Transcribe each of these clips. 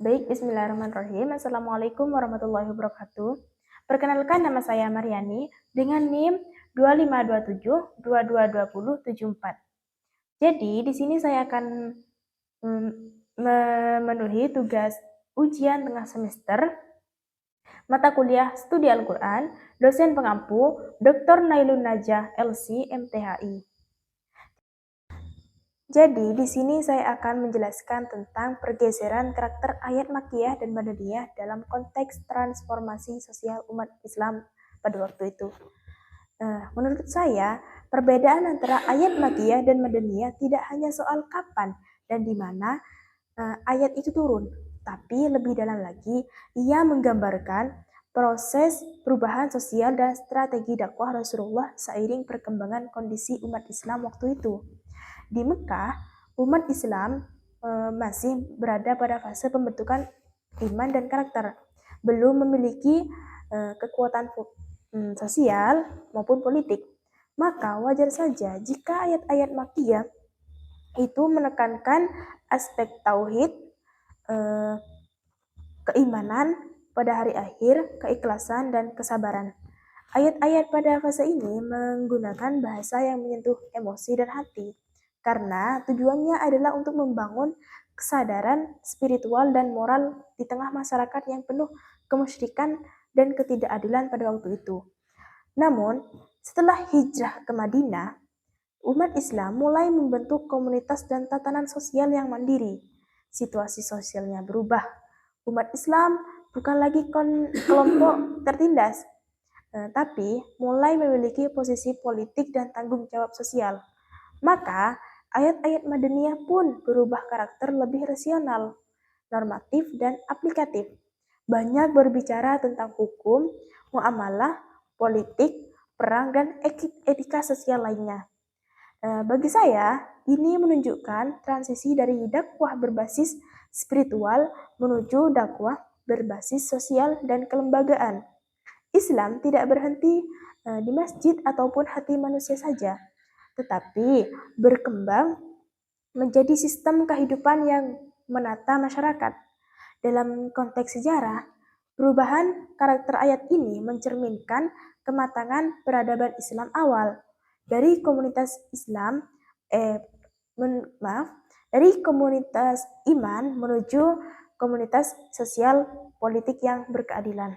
Baik, bismillahirrahmanirrahim. Assalamualaikum warahmatullahi wabarakatuh. Perkenalkan, nama saya Mariani dengan NIM 2527 222074. Jadi, di sini saya akan memenuhi tugas ujian tengah semester mata kuliah Studi Al-Quran, dosen pengampu Dr. Nailun Najah, LC, MTHI. Jadi, di sini saya akan menjelaskan tentang pergeseran karakter ayat Makkiyah dan Madaniyah dalam konteks transformasi sosial umat Islam pada waktu itu. Menurut saya, perbedaan antara ayat Makkiyah dan Madaniyah tidak hanya soal kapan dan di mana ayat itu turun, tapi lebih dalam lagi, ia menggambarkan proses perubahan sosial dan strategi dakwah Rasulullah seiring perkembangan kondisi umat Islam waktu itu. Di Mekah, umat Islam masih berada pada fase pembentukan iman dan karakter, belum memiliki kekuatan sosial maupun politik. Maka wajar saja jika ayat-ayat Makkiyah itu menekankan aspek tauhid, keimanan pada hari akhir, keikhlasan, dan kesabaran. Ayat-ayat pada fase ini menggunakan bahasa yang menyentuh emosi dan hati, karena tujuannya adalah untuk membangun kesadaran spiritual dan moral di tengah masyarakat yang penuh kemusyrikan dan ketidakadilan pada waktu itu. Namun, setelah hijrah ke Madinah, umat Islam mulai membentuk komunitas dan tatanan sosial yang mandiri. Situasi sosialnya berubah. Umat Islam bukan lagi kelompok tertindas, tapi mulai memiliki posisi politik dan tanggung jawab sosial. Maka, ayat-ayat Madaniyah pun berubah karakter lebih rasional, normatif, dan aplikatif. Banyak berbicara tentang hukum, muamalah, politik, perang, dan etika sosial lainnya. Bagi saya, ini menunjukkan transisi dari dakwah berbasis spiritual menuju dakwah berbasis sosial dan kelembagaan. Islam tidak berhenti di masjid ataupun hati manusia saja, tetapi berkembang menjadi sistem kehidupan yang menata masyarakat. Dalam konteks sejarah, perubahan karakter ayat ini mencerminkan kematangan peradaban Islam awal dari komunitas Islam dari komunitas iman menuju komunitas sosial politik yang berkeadilan.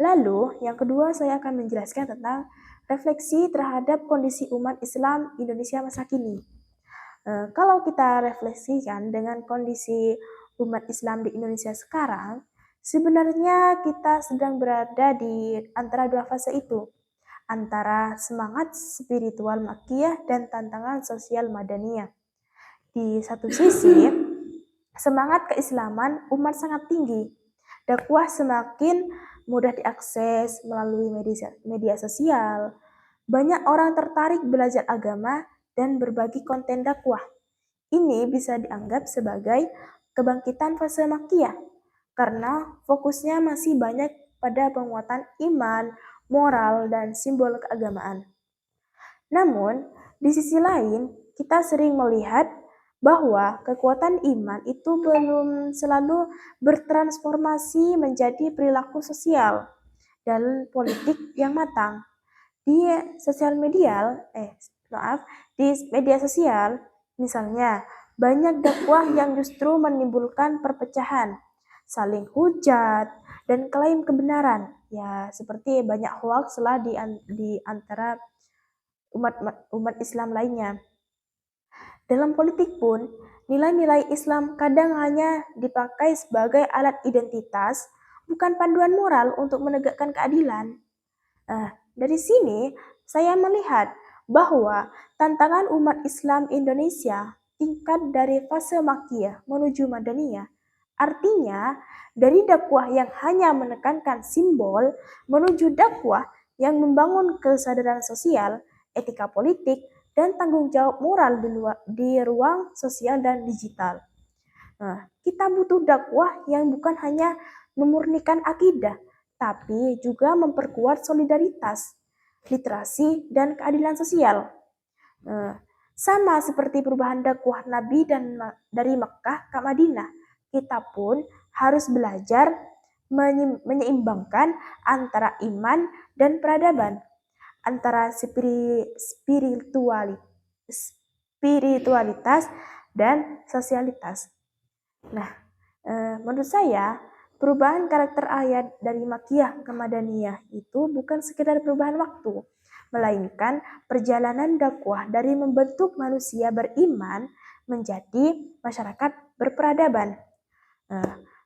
Lalu, yang kedua saya akan menjelaskan tentang refleksi terhadap kondisi umat Islam Indonesia masa kini. Kalau kita refleksikan dengan kondisi umat Islam di Indonesia sekarang, sebenarnya kita sedang berada di antara dua fase itu, antara semangat spiritual Makkiyah dan tantangan sosial Madaniyah. Di satu sisi, semangat keislaman umat sangat tinggi, dakwah semakin mudah diakses melalui media sosial. Banyak orang tertarik belajar agama dan berbagi konten dakwah. Ini bisa dianggap sebagai kebangkitan fase Makkiyah karena fokusnya masih banyak pada penguatan iman, moral, dan simbol keagamaan. Namun, di sisi lain, kita sering melihat bahwa kekuatan iman itu belum selalu bertransformasi menjadi perilaku sosial dan politik yang matang. Di sosial media, di media sosial, misalnya, banyak dakwah yang justru menimbulkan perpecahan, saling hujat, dan klaim kebenaran. Ya, seperti banyak hoax lah di antara umat Islam lainnya. Dalam politik pun, nilai-nilai Islam kadang hanya dipakai sebagai alat identitas, bukan panduan moral untuk menegakkan keadilan. Dari sini, saya melihat bahwa tantangan umat Islam Indonesia tingkat dari fase Makkiyah menuju Madaniyah, artinya dari dakwah yang hanya menekankan simbol menuju dakwah yang membangun kesadaran sosial, etika politik, dan tanggung jawab moral di ruang sosial dan digital. Kita butuh dakwah yang bukan hanya memurnikan akidah, tapi juga memperkuat solidaritas, literasi, dan keadilan sosial. Sama seperti perubahan dakwah Nabi dari Mekah ke Madinah, kita pun harus belajar menyeimbangkan antara iman dan peradaban, antara spiritualitas dan sosialitas. Nah, menurut saya perubahan karakter ayat dari Makkiyah ke Madaniyah itu bukan sekedar perubahan waktu, melainkan perjalanan dakwah dari membentuk manusia beriman menjadi masyarakat berperadaban.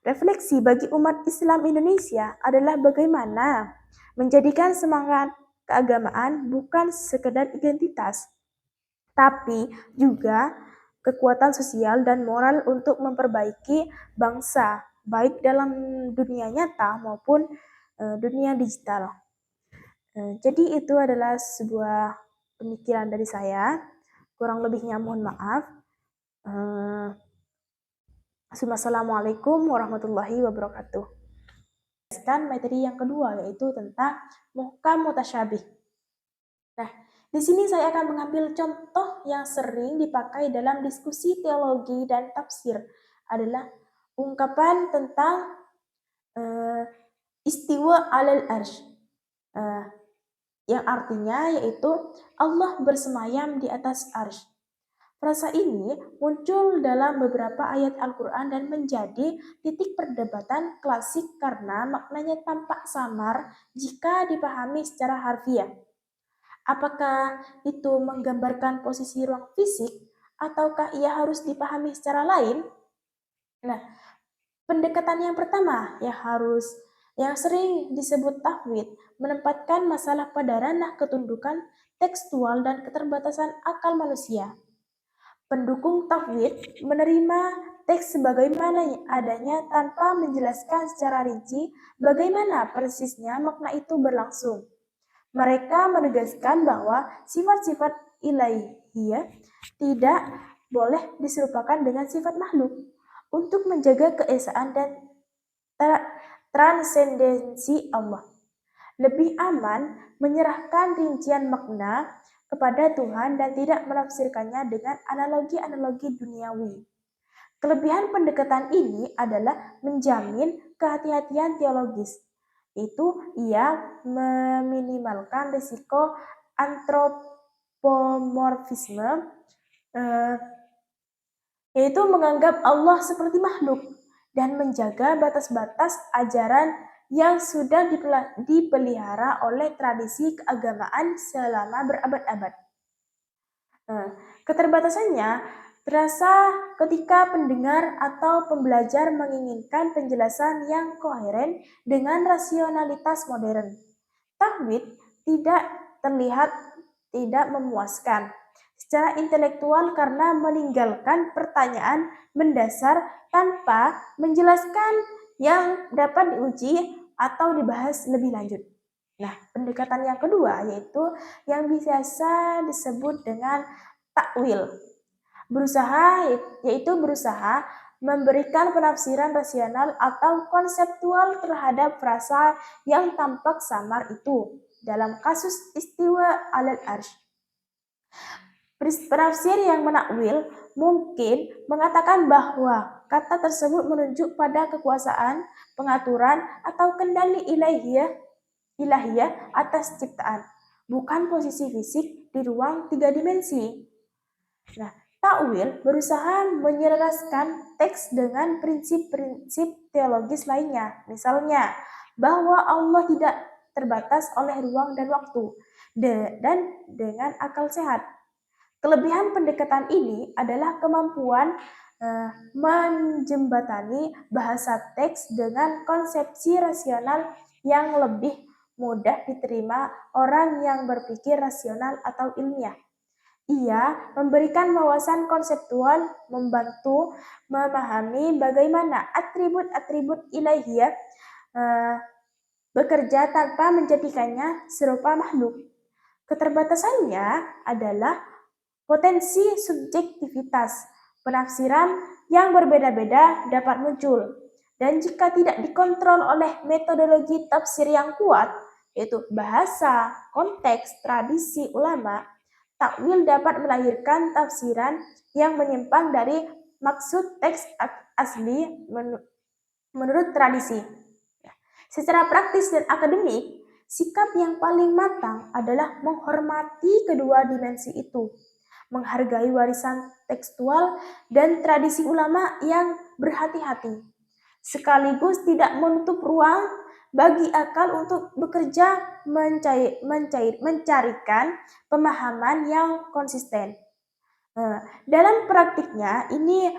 Refleksi bagi umat Islam Indonesia adalah bagaimana menjadikan semangat keagamaan bukan sekedar identitas, tapi juga kekuatan sosial dan moral untuk memperbaiki bangsa, baik dalam dunia nyata maupun dunia digital. Jadi itu adalah sebuah pemikiran dari saya. Kurang lebihnya mohon maaf. Assalamualaikum warahmatullahi wabarakatuh. Materi yang kedua yaitu tentang muhkam mutasyabih. Nah, di sini saya akan mengambil contoh yang sering dipakai dalam diskusi teologi dan tafsir adalah ungkapan tentang istiwa alal arsh, yang artinya yaitu Allah bersemayam di atas arsh. Frasa ini muncul dalam beberapa ayat Al-Quran dan menjadi titik perdebatan klasik karena maknanya tampak samar jika dipahami secara harfiah. Apakah itu menggambarkan posisi ruang fisik ataukah ia harus dipahami secara lain? Nah, pendekatan yang pertama yang sering disebut tahwid menempatkan masalah pada ranah ketundukan tekstual dan keterbatasan akal manusia. Pendukung tahwid menerima teks sebagaimana adanya tanpa menjelaskan secara rinci bagaimana persisnya makna itu berlangsung. Mereka menegaskan bahwa sifat-sifat ilahiyah tidak boleh diserupakan dengan sifat makhluk untuk menjaga keesaan dan transendensi Allah. Lebih aman menyerahkan rincian makna kepada Tuhan dan tidak menafsirkannya dengan analogi-analogi duniawi. Kelebihan pendekatan ini adalah menjamin kehati-hatian teologis. Itu ia meminimalkan risiko antropomorfisme, yaitu menganggap Allah seperti makhluk dan menjaga batas-batas ajaran yang sudah dipelihara oleh tradisi keagamaan selama berabad-abad. Keterbatasannya terasa ketika pendengar atau pembelajar menginginkan penjelasan yang koheren dengan rasionalitas modern. Tahwid tidak terlihat tidak memuaskan secara intelektual karena meninggalkan pertanyaan mendasar tanpa menjelaskan yang dapat diuji atau dibahas lebih lanjut. Nah, pendekatan yang kedua yaitu yang biasa disebut dengan takwil. Berusaha memberikan penafsiran rasional atau konseptual terhadap frasa yang tampak samar itu. Dalam kasus istiwa alal arsh, penafsir yang menakwil mungkin mengatakan bahwa kata tersebut menunjuk pada kekuasaan, pengaturan, atau kendali ilahiyah atas ciptaan, bukan posisi fisik di ruang 3 dimensi. Nah, takwil berusaha menyelaraskan teks dengan prinsip-prinsip teologis lainnya, misalnya bahwa Allah tidak terbatas oleh ruang dan waktu, dan dengan akal sehat. Kelebihan pendekatan ini adalah kemampuan menjembatani bahasa teks dengan konsepsi rasional yang lebih mudah diterima orang yang berpikir rasional atau ilmiah. Ia memberikan wawasan konseptual, membantu memahami bagaimana atribut-atribut ilahiyah bekerja tanpa menjadikannya serupa makhluk. Keterbatasannya adalah potensi subjektivitas. Penafsiran yang berbeda-beda dapat muncul. Dan jika tidak dikontrol oleh metodologi tafsir yang kuat, yaitu bahasa, konteks, tradisi ulama, takwil dapat melahirkan tafsiran yang menyimpang dari maksud teks asli menurut tradisi. Secara praktis dan akademik, sikap yang paling matang adalah menghormati kedua dimensi itu, menghargai warisan tekstual dan tradisi ulama yang berhati-hati, sekaligus tidak menutup ruang bagi akal untuk bekerja mencarikan pemahaman yang konsisten. Dalam praktiknya ini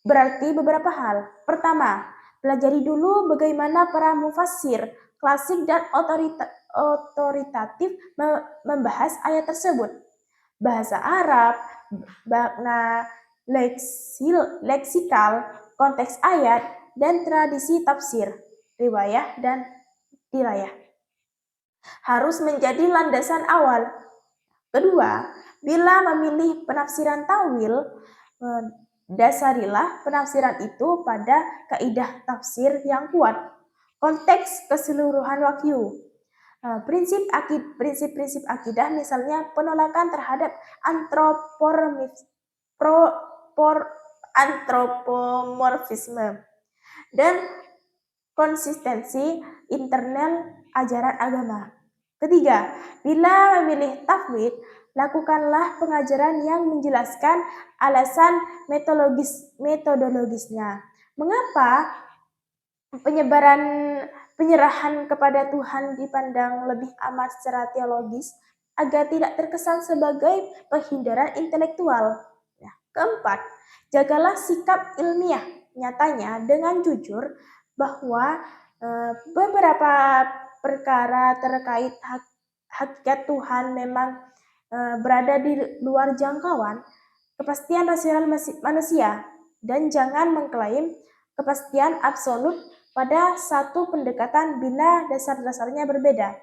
berarti beberapa hal. Pertama, pelajari dulu bagaimana para mufassir klasik dan otoritatif membahas ayat tersebut. Bahasa Arab, makna leksikal, konteks ayat, dan tradisi tafsir, riwayah, dan dirayah harus menjadi landasan awal. Kedua, bila memilih penafsiran tawil, dasarilah penafsiran itu pada kaidah tafsir yang kuat, konteks keseluruhan wahyu, prinsip-prinsip akidah, misalnya penolakan terhadap antropomorfisme dan konsistensi internal ajaran agama. Ketiga, bila memilih tafwid, lakukanlah pengajaran yang menjelaskan alasan metodologisnya. Mengapa penyerahan kepada Tuhan dipandang lebih amat secara teologis agar tidak terkesan sebagai penghindaran intelektual. Nah, keempat, jagalah sikap ilmiah. Nyatanya dengan jujur bahwa beberapa perkara terkait hakikat Tuhan memang berada di luar jangkauan kepastian rasional manusia, dan jangan mengklaim kepastian absolut pada satu pendekatan bila dasar-dasarnya berbeda.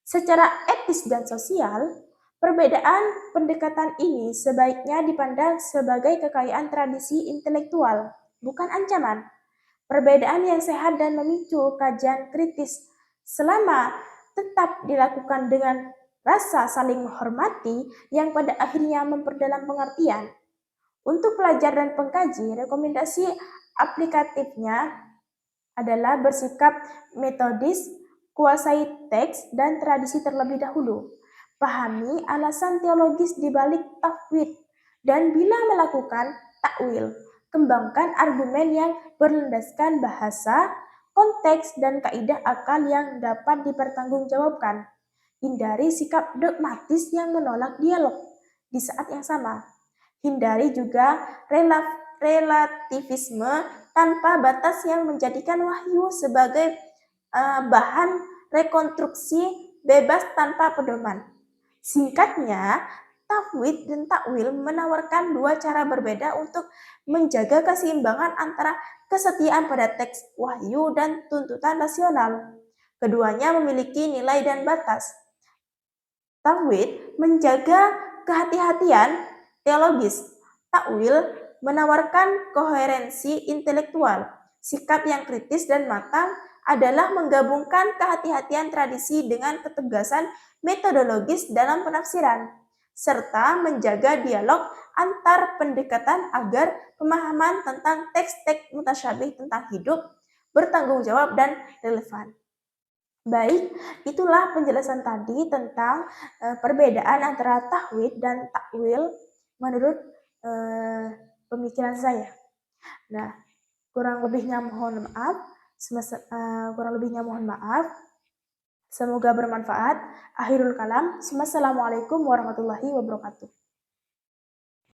Secara etis dan sosial, perbedaan pendekatan ini sebaiknya dipandang sebagai kekayaan tradisi intelektual, bukan ancaman. Perbedaan yang sehat dan memicu kajian kritis selama tetap dilakukan dengan rasa saling menghormati yang pada akhirnya memperdalam pengertian. Untuk pelajar dan pengkaji, rekomendasi aplikatifnya adalah bersikap metodis, kuasai teks dan tradisi terlebih dahulu. Pahami alasan teologis di balik tafwid, dan bila melakukan takwil, kembangkan argumen yang berlandaskan bahasa, konteks, dan kaidah akal yang dapat dipertanggungjawabkan. Hindari sikap dogmatis yang menolak dialog. Di saat yang sama, hindari juga relativisme tanpa batas yang menjadikan wahyu sebagai bahan rekonstruksi bebas tanpa pedoman. Singkatnya, tafwid dan takwil menawarkan dua cara berbeda untuk menjaga keseimbangan antara kesetiaan pada teks wahyu dan tuntutan rasional. Keduanya memiliki nilai dan batas. Tafwid menjaga kehati-hatian teologis. Takwil menawarkan koherensi intelektual. Sikap yang kritis dan matang adalah menggabungkan kehati-hatian tradisi dengan ketegasan metodologis dalam penafsiran, serta menjaga dialog antar pendekatan agar pemahaman tentang teks-teks mutasyabih tentang hidup bertanggung jawab dan relevan. Baik, itulah penjelasan tadi tentang perbedaan antara tahwid dan takwil menurut pemikiran saya. Nah, kurang lebihnya mohon maaf. Semoga bermanfaat. Akhirul kalam. Wassalamualaikum warahmatullahi wabarakatuh.